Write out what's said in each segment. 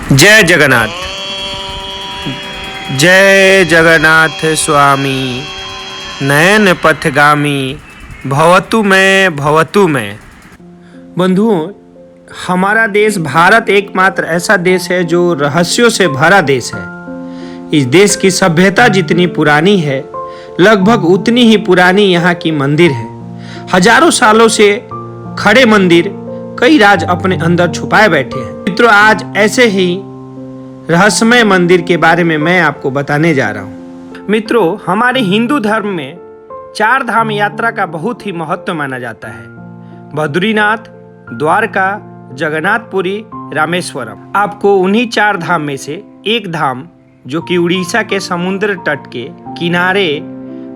जय जगन्नाथ। जय जगन्नाथ स्वामी नयन पथगामी भवतु में। बंधुओं, हमारा देश भारत एकमात्र ऐसा देश है जो रहस्यों से भरा देश है। इस देश की सभ्यता जितनी पुरानी है, लगभग उतनी ही पुरानी यहाँ की मंदिर है। हजारों सालों से खड़े मंदिर कई राज अपने अंदर छुपाए बैठे हैं। मित्रों, आज ऐसे ही रहस्यमय मंदिर के बारे में मैं आपको बताने जा रहा हूँ। मित्रों, हमारे हिंदू धर्म में 4 धाम यात्रा का बहुत ही महत्व माना जाता है। बद्रीनाथ, द्वारका, जगन्नाथपुरी, रामेश्वरम। आपको उन्हीं 4 धाम में से एक धाम, जो कि उड़ीसा के समुद्र तट के किनारे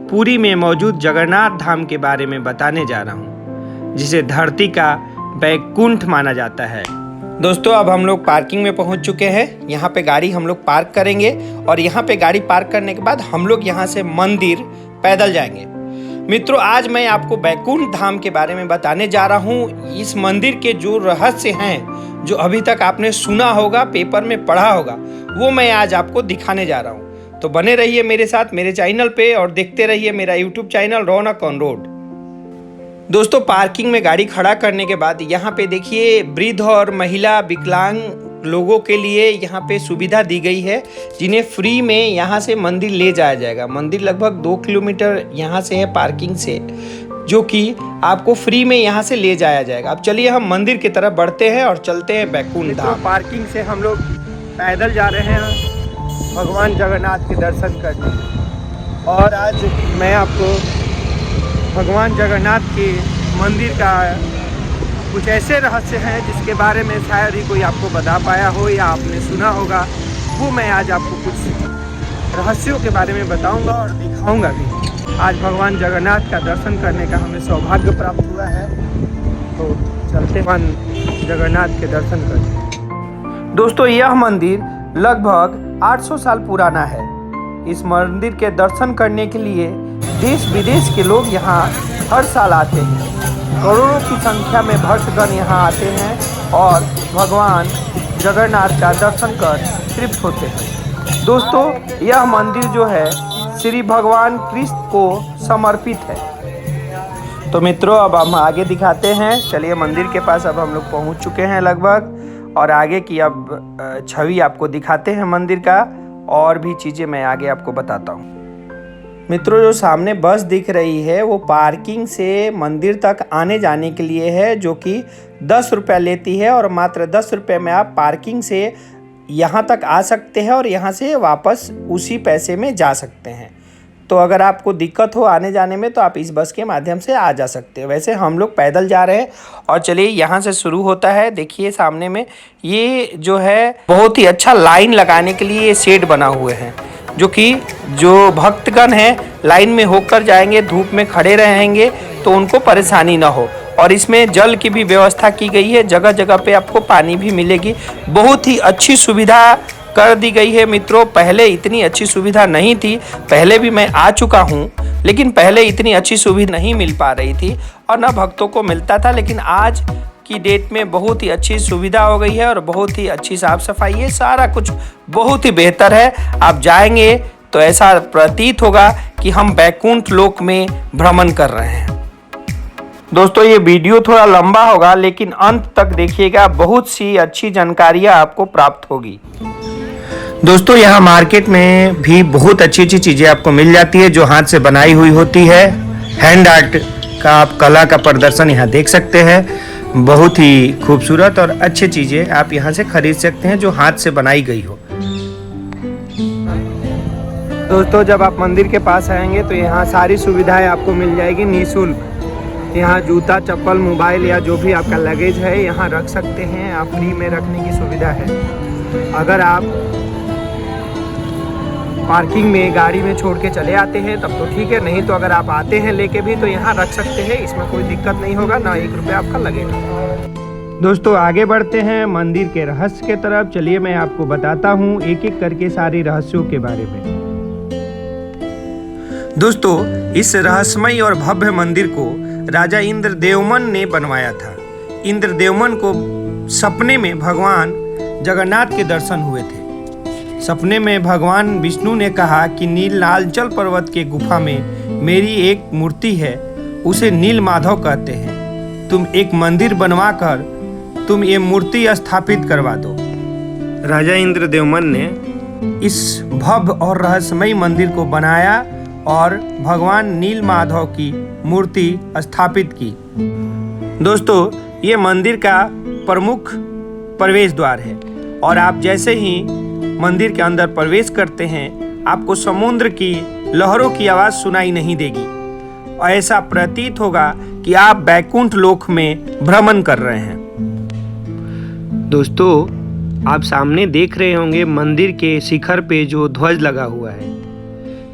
पुरी में मौजूद जगन्नाथ धाम के बारे में बताने जा रहा हूँ, जिसे धरती का वैकुंठ माना जाता है। दोस्तों, अब हम लोग पार्किंग में पहुंच चुके हैं। यहाँ पे गाड़ी हम लोग पार्क करेंगे और यहाँ पे गाड़ी पार्क करने के बाद हम लोग यहाँ से मंदिर पैदल जाएंगे। मित्रों, आज मैं आपको वैकुंठ धाम के बारे में बताने जा रहा हूँ। इस मंदिर के जो रहस्य हैं, जो अभी तक आपने सुना होगा, पेपर में पढ़ा होगा, वो मैं आज आपको दिखाने जा रहा हूँ। तो बने रहिए मेरे साथ मेरे चैनल पे और देखते रहिए मेरा YouTube channel Raunak on road. दोस्तों, पार्किंग में गाड़ी खड़ा करने के बाद यहाँ पे देखिए, वृद्ध और महिला विकलांग लोगों के लिए यहाँ पे सुविधा दी गई है, जिन्हें फ्री में यहाँ से मंदिर ले जाया जाएगा। मंदिर लगभग 2 किलोमीटर यहाँ से है पार्किंग से, जो कि आपको फ्री में यहाँ से ले जाया जाएगा। अब चलिए हम मंदिर की तरफ बढ़ते हैं और चलते हैं वैकुंठ धाम। पार्किंग से हम लोग पैदल जा रहे हैं भगवान जगन्नाथ के दर्शन करने। और आज मैं आपको भगवान जगन्नाथ के मंदिर का कुछ ऐसे रहस्य हैं जिसके बारे में शायद ही कोई आपको बता पाया हो या आपने सुना होगा, वो मैं आज आपको कुछ रहस्यों के बारे में बताऊंगा और दिखाऊंगा भी। आज भगवान जगन्नाथ का दर्शन करने का हमें सौभाग्य प्राप्त हुआ है, तो चलते भगवान जगन्नाथ के दर्शन करते। दोस्तों, यह मंदिर लगभग 800 साल पुराना है। इस मंदिर के दर्शन करने के लिए देश विदेश के लोग यहाँ हर साल आते हैं। करोड़ों की संख्या में भक्तगण यहाँ आते हैं और भगवान जगन्नाथ का दर्शन कर तृप्त होते हैं। दोस्तों, यह मंदिर जो है श्री भगवान कृष्ण को समर्पित है। तो मित्रों, अब हम आगे दिखाते हैं। चलिए, मंदिर के पास अब हम लोग पहुँच चुके हैं लगभग, और आगे की अब छवि आपको दिखाते हैं मंदिर का, और भी चीज़ें मैं आगे आपको बताता हूँ। मित्रों, जो सामने बस दिख रही है वो पार्किंग से मंदिर तक आने जाने के लिए है, जो कि 10 रुपये लेती है, और मात्र 10 रुपये में आप पार्किंग से यहाँ तक आ सकते हैं और यहाँ से वापस उसी पैसे में जा सकते हैं। तो अगर आपको दिक्कत हो आने जाने में तो आप इस बस के माध्यम से आ जा सकते हैं। वैसे हम लोग पैदल जा रहे हैं। और चलिए, यहाँ से शुरू होता है। देखिए सामने में ये जो है बहुत ही अच्छा लाइन लगाने के लिए ये शेड बना हुए हैं, जो भक्तगण हैं लाइन में होकर जाएंगे, धूप में खड़े रहेंगे तो उनको परेशानी ना हो। और इसमें जल की भी व्यवस्था की गई है, जगह जगह पे आपको पानी भी मिलेगी। बहुत ही अच्छी सुविधा कर दी गई है मित्रों। पहले इतनी अच्छी सुविधा नहीं थी, पहले भी मैं आ चुका हूँ, लेकिन पहले इतनी अच्छी सुविधा नहीं मिल पा रही थी और ना भक्तों को मिलता था। लेकिन आज की डेट में बहुत ही अच्छी सुविधा हो गई है और बहुत ही अच्छी साफ सफाई है, सारा कुछ बहुत ही बेहतर है। आप जाएंगे तो ऐसा प्रतीत होगा कि हम वैकुंठ लोक में भ्रमण कर रहे हैं। दोस्तों, ये वीडियो थोड़ा लंबा होगा, लेकिन अंत तक देखिएगा, बहुत सी अच्छी जानकारियां आपको प्राप्त होगी। दोस्तों, यहाँ मार्केट में भी बहुत अच्छी अच्छी चीज़ें आपको मिल जाती है, जो हाथ से बनाई हुई होती है। हैंड आर्ट का आप कला का प्रदर्शन यहाँ देख सकते हैं। बहुत ही खूबसूरत और अच्छी चीज़ें आप यहाँ से खरीद सकते हैं, जो हाथ से बनाई गई हो। दोस्तों, जब आप मंदिर के पास आएंगे तो यहाँ सारी सुविधाएं आपको मिल जाएगी निःशुल्क। यहाँ जूता, चप्पल, मोबाइल या जो भी आपका लगेज है यहाँ रख सकते हैं। आप फ्री में रखने की सुविधा है। अगर आप पार्किंग में गाड़ी में छोड़ के चले आते हैं तब तो ठीक है, नहीं तो अगर आप आते हैं लेके भी तो यहाँ रख सकते हैं। इसमें कोई दिक्कत नहीं होगा, ना 1 रुपया आपका लगेगा। दोस्तों, आगे बढ़ते हैं मंदिर के रहस्य के तरफ। चलिए, मैं आपको बताता हूँ एक एक करके सारे रहस्यों के बारे में। दोस्तों, इस रहस्यमय और भव्य मंदिर को राजा इंद्रदेवमन ने बनवाया था। इंद्रदेवमन को सपने में भगवान जगन्नाथ के दर्शन हुए थे। सपने में भगवान विष्णु ने कहा कि नीलांचल पर्वत के गुफा में मेरी एक मूर्ति है, उसे नील माधव कहते हैं। तुम एक मंदिर बनवाकर तुम ये मूर्ति स्थापित करवा दो। राजा इंद्रदेवमन ने इस भव्य और रहस्यमयी मंदिर को बनाया और भगवान नील माधव की मूर्ति स्थापित की। दोस्तों, ये मंदिर का प्रमुख प्रवेश द्वार है और आप जैसे ही मंदिर के अंदर प्रवेश करते हैं आपको समुद्र की लहरों की आवाज़ सुनाई नहीं देगी और ऐसा प्रतीत होगा कि आप बैकुंठ लोक में भ्रमण कर रहे हैं। दोस्तों, आप सामने देख रहे होंगे मंदिर के शिखर पे जो ध्वज लगा हुआ है,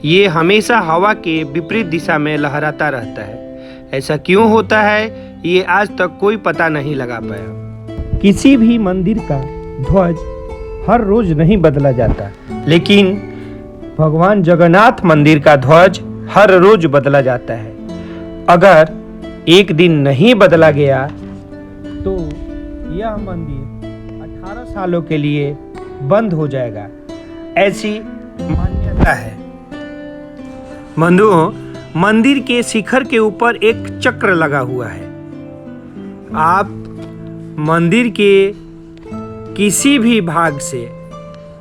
ये हमेशा हवा के विपरीत दिशा में लहराता रहता है। ऐसा क्यों होता है ये आज तक कोई पता नहीं लगा पाया। किसी भी मंदिर का ध्वज हर रोज नहीं बदला जाता, लेकिन भगवान जगन्नाथ मंदिर का ध्वज हर रोज बदला जाता है। अगर एक दिन नहीं बदला गया तो यह मंदिर 18 सालों के लिए बंद हो जाएगा, ऐसी मान्यता है। बंधुओं, मंदिर के शिखर के ऊपर एक चक्र लगा हुआ है। आप मंदिर के किसी भी भाग से,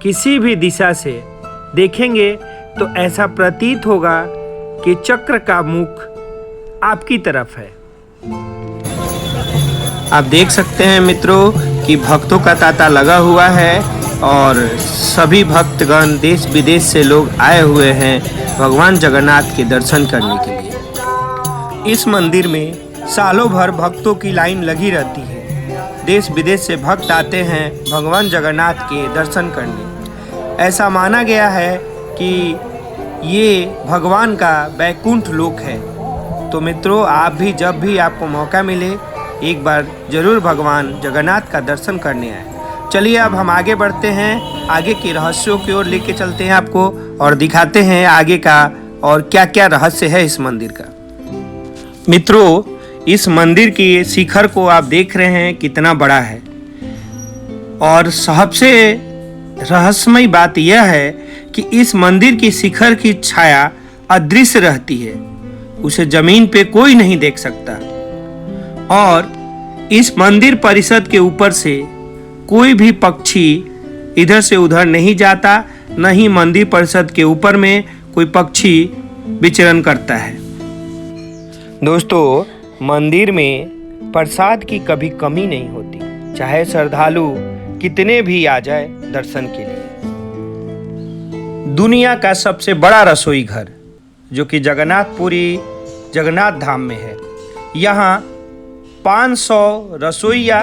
किसी भी दिशा से देखेंगे तो ऐसा प्रतीत होगा कि चक्र का मुख आपकी तरफ है। आप देख सकते हैं मित्रों कि भक्तों का तांता लगा हुआ है और सभी भक्तगण देश विदेश से लोग आए हुए हैं भगवान जगन्नाथ के दर्शन करने के लिए। इस मंदिर में सालों भर भक्तों की लाइन लगी रहती है। देश विदेश से भक्त आते हैं भगवान जगन्नाथ के दर्शन करने। ऐसा माना गया है कि ये भगवान का बैकुंठ लोक है। तो मित्रों, आप भी जब भी आपको मौका मिले एक बार जरूर भगवान जगन्नाथ का दर्शन करने आए। चलिए अब हम आगे बढ़ते हैं, आगे के रहस्यों की ओर लेके चलते हैं आपको और दिखाते हैं आगे का और क्या क्या रहस्य है इस मंदिर का। मित्रों, इस मंदिर के शिखर को आप देख रहे हैं कितना बड़ा है और सबसे रहस्यमयी बात यह है कि इस मंदिर की शिखर की छाया अदृश्य रहती है, उसे जमीन पे कोई नहीं देख सकता और इस मंदिर परिसर के ऊपर से कोई भी पक्षी इधर से उधर नहीं जाता, न ही मंदिर परिसर के ऊपर में कोई पक्षी विचरण करता है। दोस्तों, मंदिर में प्रसाद की कभी कमी नहीं होती, चाहे श्रद्धालु कितने भी आ जाए दर्शन के लिए। दुनिया का सबसे बड़ा रसोई घर जो कि जगन्नाथपुरी जगन्नाथ धाम में है, यहाँ 500 रसोइया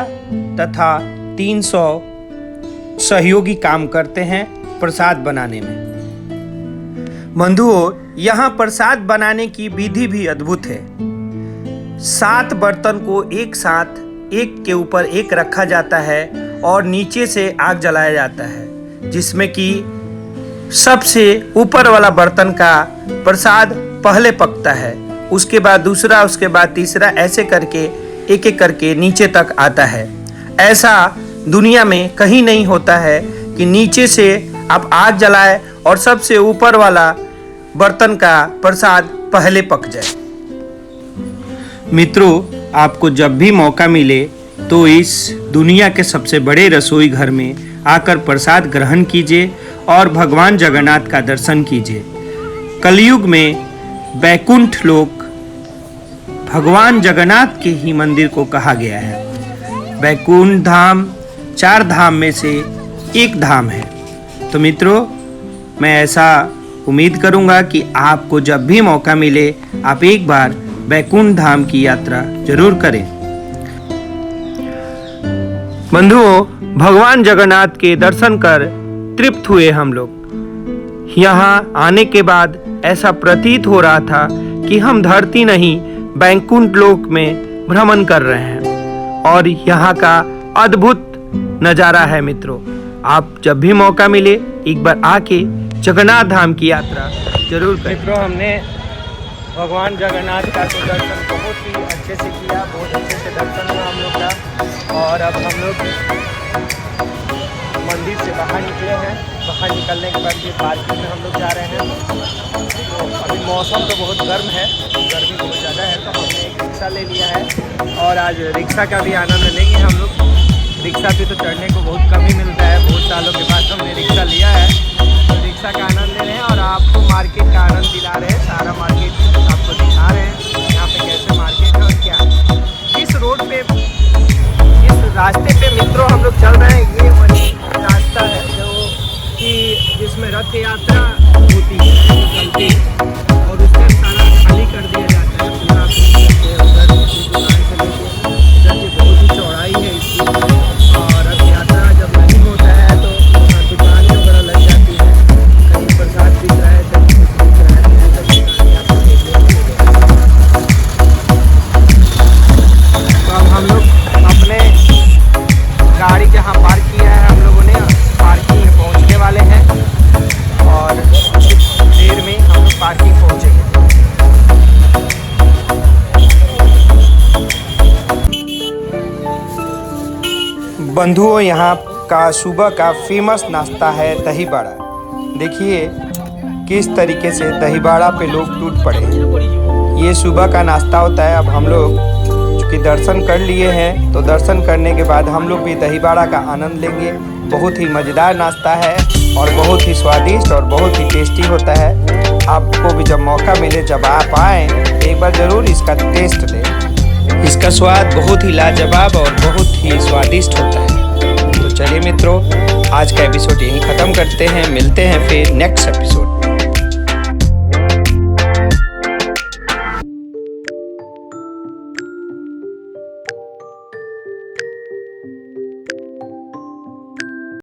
तथा 300 सहयोगी काम करते हैं प्रसाद बनाने में। बंधुओं, यहाँ प्रसाद बनाने की विधि भी अद्भुत है। 7 बर्तन को एक साथ एक के ऊपर एक रखा जाता है और नीचे से आग जलाया जाता है, जिसमें कि सबसे ऊपर वाला बर्तन का प्रसाद पहले पकता है, उसके बाद दूसरा, उसके बाद तीसरा, ऐसे करके एक एक करके नीचे तक आता है। ऐसा दुनिया में कहीं नहीं होता है कि नीचे से आप आग जलाए और सबसे ऊपर वाला बर्तन का प्रसाद पहले पक जाए। मित्रों, आपको जब भी मौका मिले तो इस दुनिया के सबसे बड़े रसोई घर में आकर प्रसाद ग्रहण कीजिए और भगवान जगन्नाथ का दर्शन कीजिए। कलयुग में बैकुंठ लोक भगवान जगन्नाथ के ही मंदिर को कहा गया है। बैकुंठ धाम 4 धाम में से एक धाम है। तो मित्रों, मैं ऐसा उम्मीद करूंगा कि आपको जब भी मौका मिले आप एक बार बैकुंठ धाम की यात्रा जरूर करें। बंधुओं, भगवान जगन्नाथ के दर्शन कर तृप्त हुए हम लोग। यहाँ आने के बाद ऐसा प्रतीत हो रहा था कि हम धरती नहीं बैकुंठ लोक में भ्रमण कर रहे हैं और यहाँ का अद्भुत नज़ारा है। मित्रों, आप जब भी मौका मिले एक बार आके जगन्नाथ धाम की यात्रा जरूर करें। मित्रों, हमने भगवान जगन्नाथ का तो दर्शन बहुत ही अच्छे से किया, बहुत अच्छे से दर्शन हुआ हम लोग का और अब हम लोग बाहर निकले हैं। बाहर निकलने के बाद ये पार्किंग में हम लोग जा रहे हैं। तो अभी मौसम तो बहुत गर्म है, गर्मी बहुत ज़्यादा है, तो हमने एक रिक्शा ले लिया है और आज रिक्शा का भी आनंद लेंगे हम लोग। रिक्शा पे तो चढ़ने को बहुत कम ही मिलता है, बहुत सालों के बाद हमने रिक्शा लिया है, तो रिक्शा का आनंद ले रहे हैं और आपको मार्केट का आनंद दिला रहे हैं। सारा मार्केट आपको दिखा रहे हैं यहाँ पे कैसे मार्केट है और क्या। इस रोड पे, इस रास्ते पे मित्रों हम लोग चल रहे हैं। ये वही रास्ता है जो कि जिसमें रथ यात्रा होती है, चलती है, और उसका सारा खाली कर दिया जाता है पूरा। उधर दुकान से लेके इधर की बहुत ही चौड़ाई है इसकी, और रथ यात्रा जब नहीं होता है तो दुकानें वगैरह लग जाती है। कहीं प्रसाद बिक रहा है, कहीं कुछ बिक रहा है, तो ऐसा दुकान यहाँ पर देखने को मिलेगा। तो अब हम लोग अपने गाड़ी जहाँ पार्क किया है हम लोगों ने, पार्किंग में पहुँचने वाले हैं और देर में हम लोग पार्किंग पहुँचेंगे। बंधुओं, यहाँ का सुबह का फेमस नाश्ता है दही बड़ा। देखिए किस तरीके से दही बड़ा पे लोग टूट पड़े हैं। ये सुबह का नाश्ता होता है। अब हम लोग चूँकि दर्शन कर लिए हैं, तो दर्शन करने के बाद हम लोग भी दही बड़ा का आनंद लेंगे। बहुत ही मज़ेदार नाश्ता है और बहुत ही स्वादिष्ट और बहुत ही टेस्टी होता है। आपको भी जब मौका मिले, जब आप आएँ, एक बार ज़रूर इसका टेस्ट लें। इसका स्वाद बहुत ही लाजवाब और बहुत ही स्वादिष्ट होता है। तो चलिए मित्रों, आज का एपिसोड यहीं ख़त्म करते हैं। मिलते हैं फिर नेक्स्ट एपिसोड।